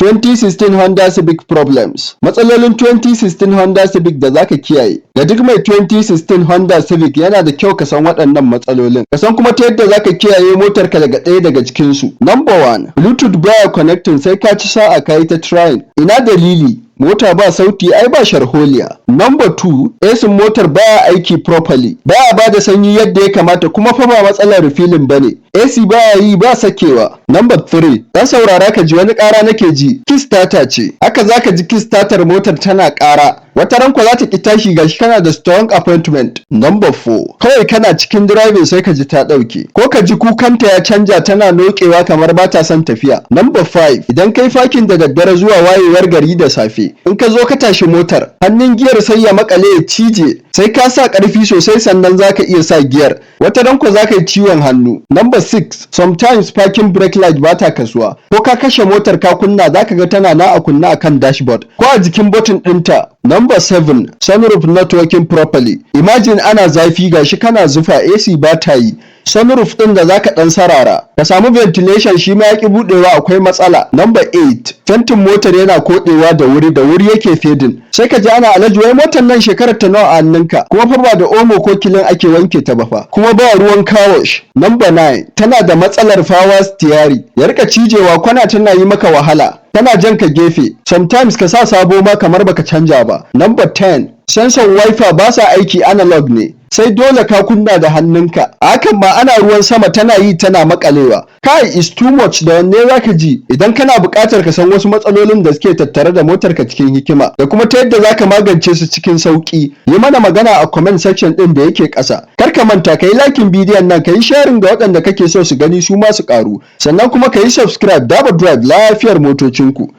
2016 Honda Civic Problems. Matsalolin 2016 Honda Civic da zaka kiyaye. Ga duk mai 2016 Honda Civic yana da kyau ka san waɗannan matsalolin. Ka san kuma ta yadda zaka kiyaye motarka daga ɗaya daga cikin su. Number 1, Bluetooth baya connecting sai ka ci sa'a kai ta trying. Ina dalili? Mota ba sauti ai ba sharholiya. Number 2, AC motar baya aiki properly. Baya bada sanyi yadda ya kamata kuma fa ba matsalar refilling bane. AC baya yi ba sakewa. Number 3, dan saurara ka ji wani ƙara nake ji. Kickstarter ce. Haka zaka ji kickstarter motar tana ƙara. Wata ranko za ta ki tashi gashi kana da strong appointment. Number 4, kawai kana cikin driving sai ka ji ta ɗauke. Ko ka ji kukanta ya canja tana nokewa kamar ba ta son tafiya. Number 5, idan kai fakin da daddare zuwa wayewar gari da safe. In ka zo ka tashi motar, hannun giyar sai ya makale ya cije. Sai ka sa ƙarfi sosai sannan zaka iya sa giyar. Wata ranko zaka yi ciwon hannu. Number 6, sometimes parking brake light ba ta kasuwa. Ko ka kashe motar ka kunna zaka ga tana na a kunna akan dashboard ko a jikin button ɗinta. Number 7, sunroof not working properly. Imagine ana zafi gashi kana zufa AC ba ta yi. Sunroof ɗin da zaka ɗan sarara. Ka samu ventilation shi ma yaki buɗewa akwai matsala. Number 8, fentin motar yana koɗewa da wuri yake fedin. Sai ka ji ana alhaji wai motar nan shekarar ta nawa a hannunka kuma fa ba da omo ko kilin ake wanke ta ba fa kuma ba ruwan kawash. Number 9, tana da matsalar power steering. Ya rika cijewa kwana tana yi maka wahala. Tana jan ka gefe. Sometimes ka sa sabo ma kamar baka canja ba. Number 10, sensor wiper ba sa aiki analog ne. Sai dole ka kunna da hannunka. Hakan ma ana ruwan sama tana yi tana makalewa. Kai is too much da wanne zaka ji idan kana buƙatar ka san wasu matsalolin da suke tattare da motarka cikin hikima da kuma ta yadda zaka magance su cikin sauki. Yi mana magana a comment section din da yake ƙasa. Kar ka manta ka yi liking bidiyon nan, ka yi sharing ga waɗanda kake so su gani su ma su ƙaru. Sannan kuma ka yi subscribe Dabo Drive lafiyar motocinku.